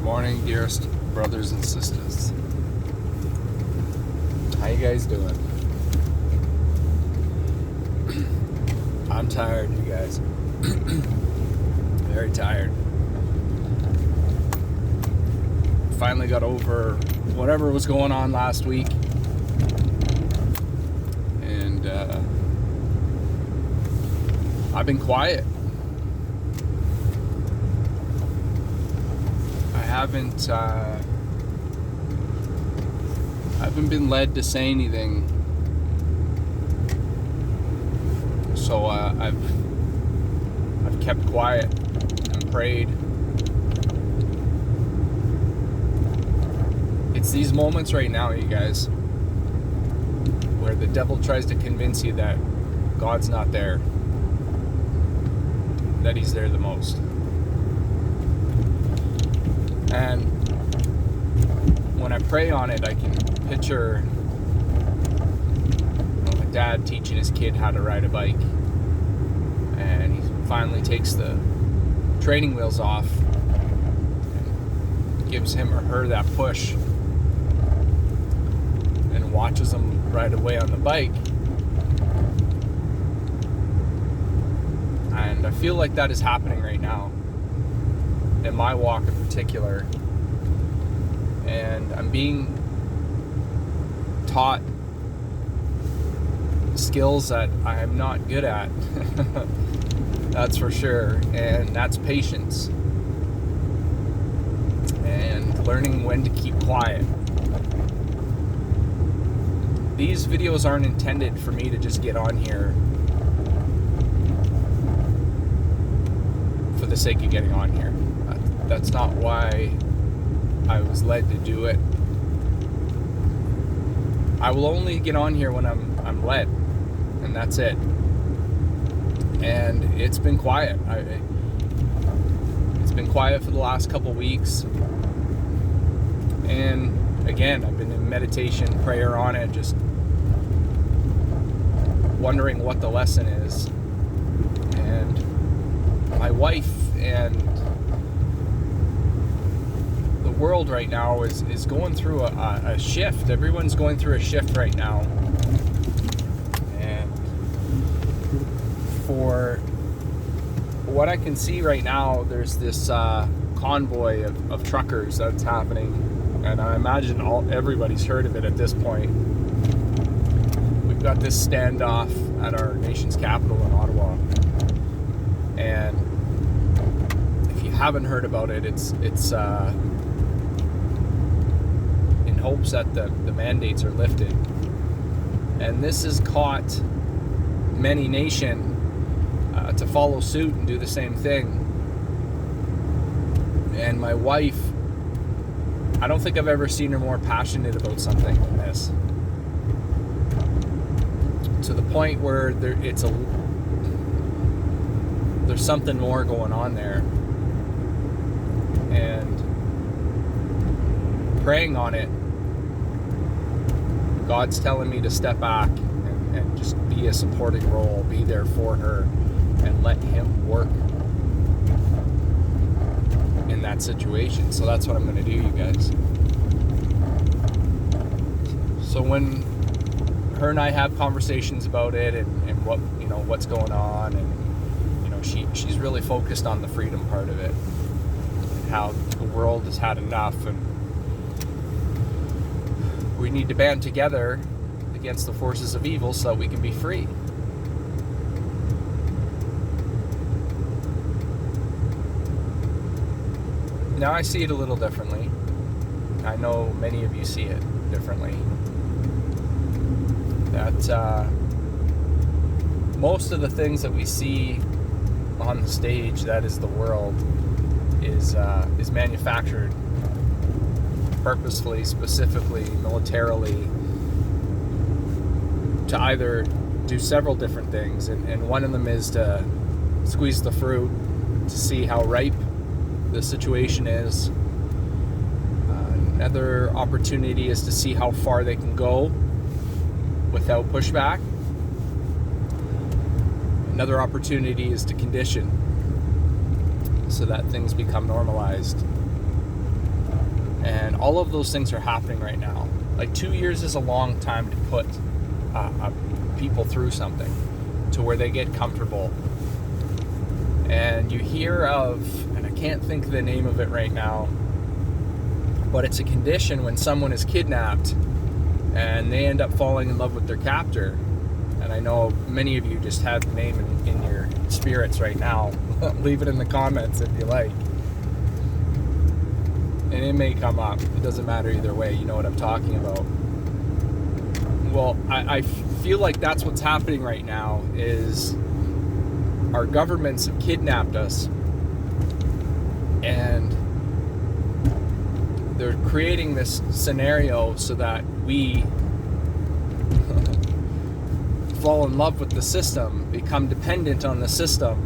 morning, dearest brothers and sisters. How you guys doing? I'm tired, you guys. Very tired. Finally got over whatever was going on last week. And I've been quiet. I haven't been led to say anything, so I've kept quiet and prayed. It's these moments right now, you guys, where the devil tries to convince you that God's not there, that he's there the most. And when I pray on it, I can picture my dad teaching his kid how to ride a bike. And he finally takes the training wheels off and gives him or her that push and watches them ride away on the bike. And I feel like that is happening right now, in my walk in particular. And I'm being taught skills that I am not good at. That's for sure. And that's patience and learning when to keep quiet. These videos aren't intended for me to just get on here for the sake of getting on here. That's not why I was led to do it. I will only get on here when I'm led, and that's it. And it's been quiet. It's been quiet for the last couple weeks. And again, I've been in meditation, prayer on it, just wondering what the lesson is. And my wife and the world right now is going through a shift. Everyone's going through a shift right now. And for what I can see right now, there's this convoy of truckers that's happening. And I imagine everybody's heard of it at this point. We've got this standoff at our nation's capital in Ottawa. And if you haven't heard about it, it's in hopes that the mandates are lifted. And this has caught many nations to follow suit and do the same thing. And my wife, I don't think I've ever seen her more passionate about something than this. To the point where there's something more going on there. And praying on it, God's telling me to step back and just be a supporting role, be there for her, and let him work in that situation. So that's what I'm going to do, you guys. So when her and I have conversations about it and what, what's going on, and she's really focused on the freedom part of it, and how the world has had enough, and we need to band together against the forces of evil so that we can be free. Now I see it a little differently. I know many of you see it differently. That most of the things that we see on the stage, that is the world, is manufactured purposefully, specifically, militarily, to either do several different things, and one of them is to squeeze the fruit to see how ripe the situation is. Another opportunity is to see how far they can go without pushback. Another opportunity is to condition so that things become normalized. And all of those things are happening right now. Like 2 years is a long time to put people through something to where they get comfortable. And you hear of, and I can't think of the name of it right now, but it's a condition when someone is kidnapped and they end up falling in love with their captor. And I know many of you just have the name in your spirits right now. Leave it in the comments if you like. And it may come up. It doesn't matter either way. You know what I'm talking about. Well, I feel like that's what's happening right now is our governments have kidnapped us. And they're creating this scenario so that we fall in love with the system, become dependent on the system,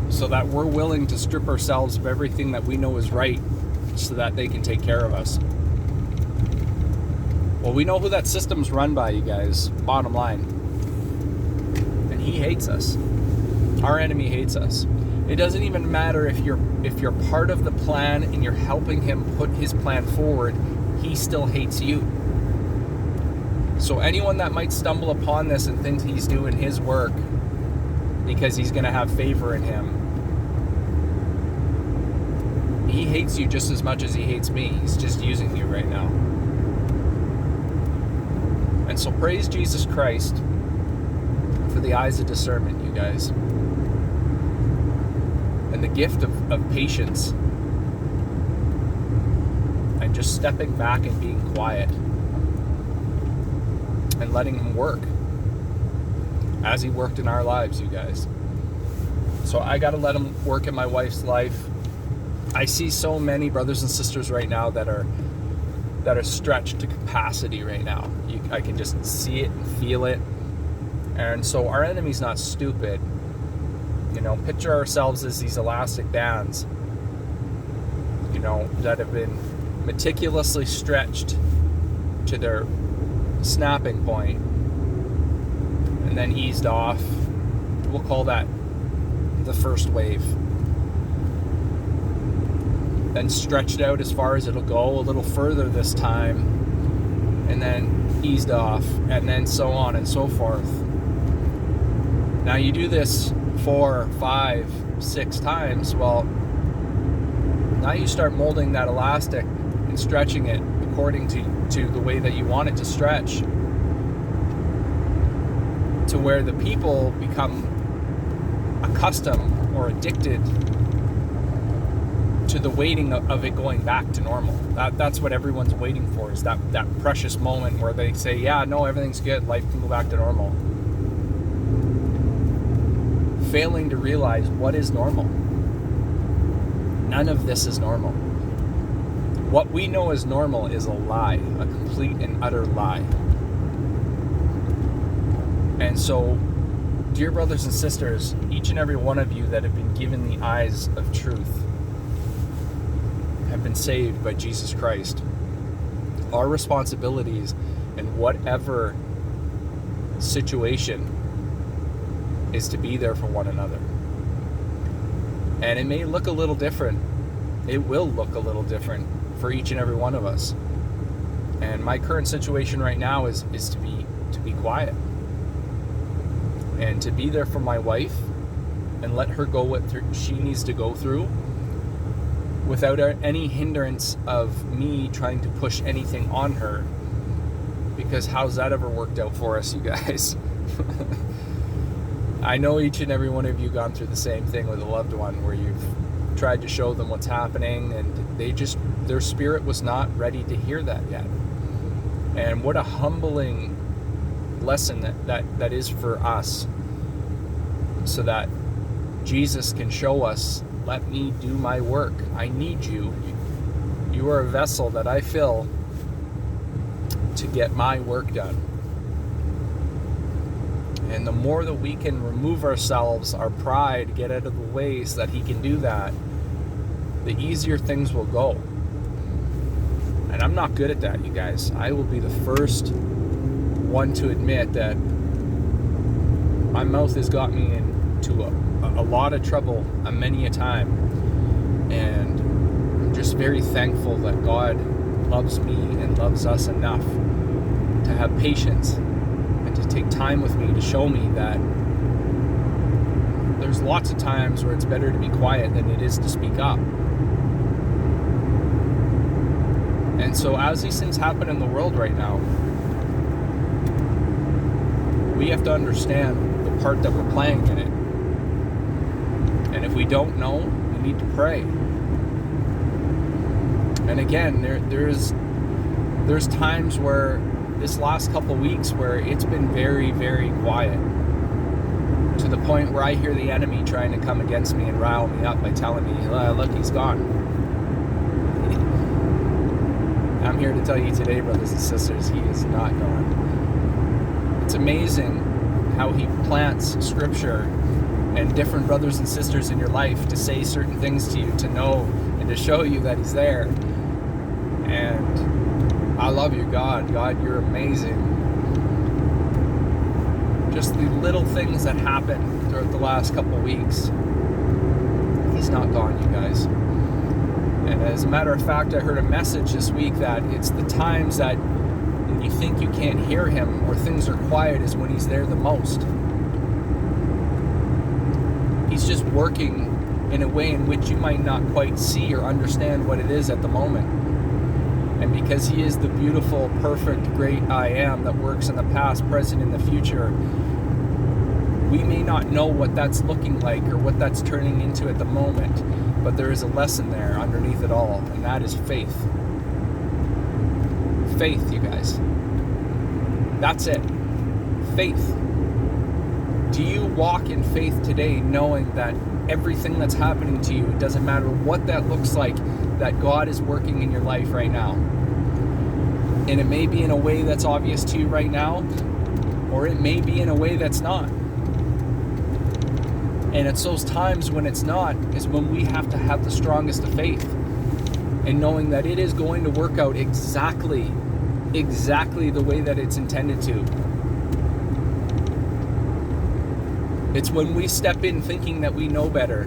so that we're willing to strip ourselves of everything that we know is right so that they can take care of us. Well, we know who that system's run by, you guys, bottom line. And he hates us. Our enemy hates us. It doesn't even matter if you're part of the plan and you're helping him put his plan forward, he still hates you. So anyone that might stumble upon this and thinks he's doing his work because he's going to have favor in him, he hates you just as much as he hates me. He's just using you right now. And so praise Jesus Christ for the eyes of discernment, you guys. And the gift of patience. And just stepping back and being quiet. And letting him work. As he worked in our lives, you guys. So I got to let him work in my wife's life. I see so many brothers and sisters right now that are stretched to capacity right now. I can just see it and feel it. And so our enemy's not stupid. You know, picture ourselves as these elastic bands, you know, that have been meticulously stretched to their snapping point and then eased off. We'll call that the first wave. Then stretched out as far as it'll go, a little further this time, and then eased off, and then so on and so forth. Now you do this 4, 5, 6 times, well, now you start molding that elastic and stretching it according to the way that you want it to stretch, to where the people become accustomed or addicted to the waiting of it going back to normal. That's what everyone's waiting for, is that precious moment where they say, yeah, no, everything's good, life can go back to normal. Failing to realize what is normal. None of this is normal. What we know as normal is a lie, a complete and utter lie. And so, dear brothers and sisters, each and every one of you that have been given the eyes of truth have been saved by Jesus Christ. Our responsibilities in whatever situation is to be there for one another. And it may look a little different. It will look a little different for each and every one of us. And my current situation right now is to be quiet. And to be there for my wife and let her go what she needs to go through without any hindrance of me trying to push anything on her. Because how's that ever worked out for us, you guys? I know each and every one of you gone through the same thing with a loved one, where you've tried to show them what's happening and their spirit was not ready to hear that yet. And what a humbling lesson that is for us, so that Jesus can show us, let me do my work. I need you. You are a vessel that I fill to get my work done. And the more that we can remove ourselves, our pride, get out of the way so that he can do that, the easier things will go. And I'm not good at that, you guys. I will be the first one to admit that my mouth has got me into a lot of trouble many a time. And just very thankful that God loves me and loves us enough to have patience and to take time with me to show me that there's lots of times where it's better to be quiet than it is to speak up. And so as these things happen in the world right now, we have to understand the part that we're playing in it. And if we don't know, we need to pray. And again, there's times where this last couple weeks where it's been very, very quiet, to the point where I hear the enemy trying to come against me and rile me up by telling me, look, he's gone. I'm here to tell you today, brothers and sisters, he is not gone. It's amazing how he plants scripture and different brothers and sisters in your life to say certain things to you, to know and to show you that he's there. And I love you, God. God, you're amazing. Just the little things that happen throughout the last couple of weeks. He's not gone, you guys. And as a matter of fact, I heard a message this week that it's the times that when you think you can't hear him or things are quiet is when he's there the most. He's just working in a way in which you might not quite see or understand what it is at the moment. And because he is the beautiful, perfect, great I am that works in the past, present, and the future, we may not know what that's looking like or what that's turning into at the moment, but there is a lesson there underneath it all, and that is faith. Faith, you guys. That's it. Faith. Do you walk in faith today knowing that everything that's happening to you, it doesn't matter what that looks like, that God is working in your life right now? And it may be in a way that's obvious to you right now, or it may be in a way that's not. And it's those times when it's not, is when we have to have the strongest of faith. And knowing that it is going to work out exactly the way that it's intended to. It's when we step in thinking that we know better,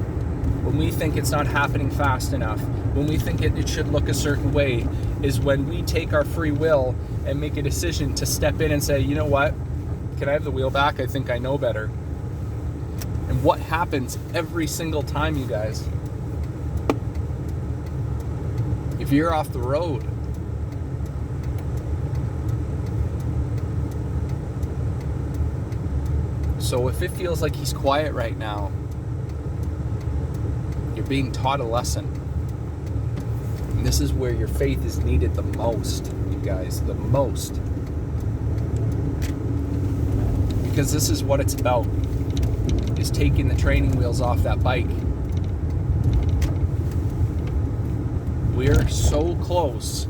when we think it's not happening fast enough, when we think it should look a certain way, is when we take our free will and make a decision to step in and say, you know what, can I have the wheel back? I think I know better. And what happens every single time, you guys? If you're off the road, so if it feels like he's quiet right now, you're being taught a lesson. And this is where your faith is needed the most, you guys, the most. Because this is what it's about, is taking the training wheels off that bike. We're so close.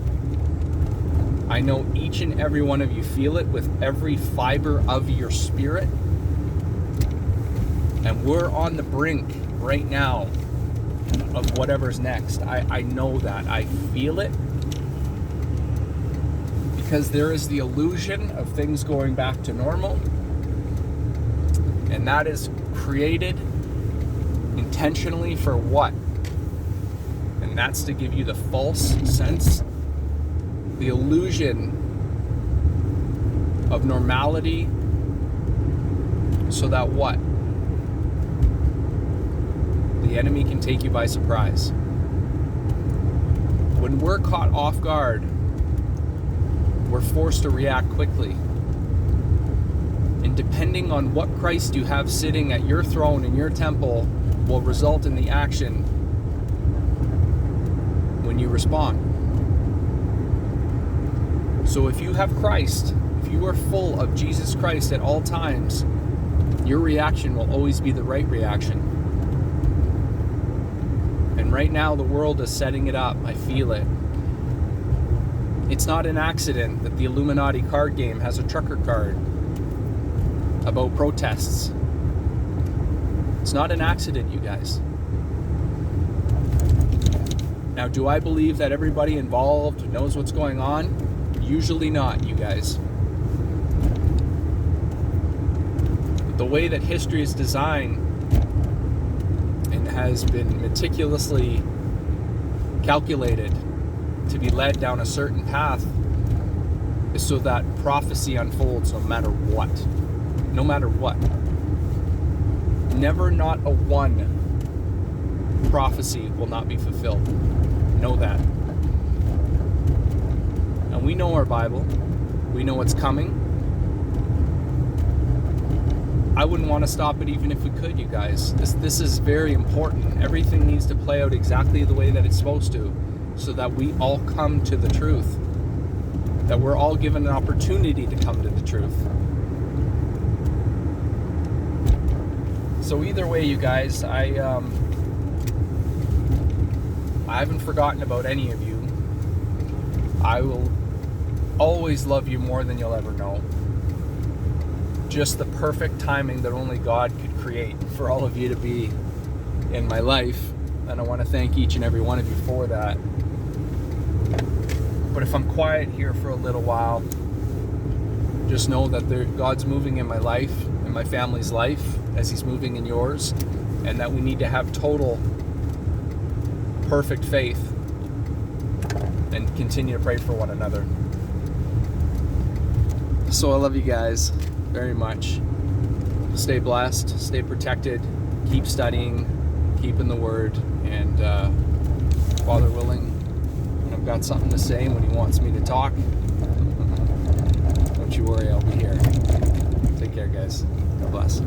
I know each and every one of you feel it with every fiber of your spirit. And we're on the brink right now of whatever's next. I know that. I feel it. Because there is the illusion of things going back to normal. And that is created intentionally for what? And that's to give you the false sense, the illusion of normality, so that what? The enemy can take you by surprise. When we're caught off guard, we're forced to react quickly. And depending on what Christ you have sitting at your throne in your temple will result in the action when you respond. So if you have Christ, if you are full of Jesus Christ at all times, your reaction will always be the right reaction. And right now the world is setting it up. I feel it. It's not an accident that the Illuminati card game has a trucker card about protests. It's not an accident, you guys. Now, do I believe that everybody involved knows what's going on? Usually not, you guys. But the way that history is designed and has been meticulously calculated to be led down a certain path is so that prophecy unfolds no matter what. No matter what. Never not a one prophecy will not be fulfilled. Know that. And we know our Bible. We know what's coming. I wouldn't want to stop it even if we could, you guys. This is very important. Everything needs to play out exactly the way that it's supposed to, so that we all come to the truth. That we're all given an opportunity to come to the truth. So either way, you guys, I haven't forgotten about any of you. I will always love you more than you'll ever know. Just the perfect timing that only God could create for all of you to be in my life. And I want to thank each and every one of you for that. But if I'm quiet here for a little while, just know that God's moving in my life, in my family's life, as He's moving in yours, and that we need to have total, perfect faith and continue to pray for one another. So I love you guys very much. Stay blessed, stay protected, keep studying, keep in the Word, and Father willing, when I've got something to say, when He wants me to talk, don't you worry, I'll be here. Take care, guys. God bless.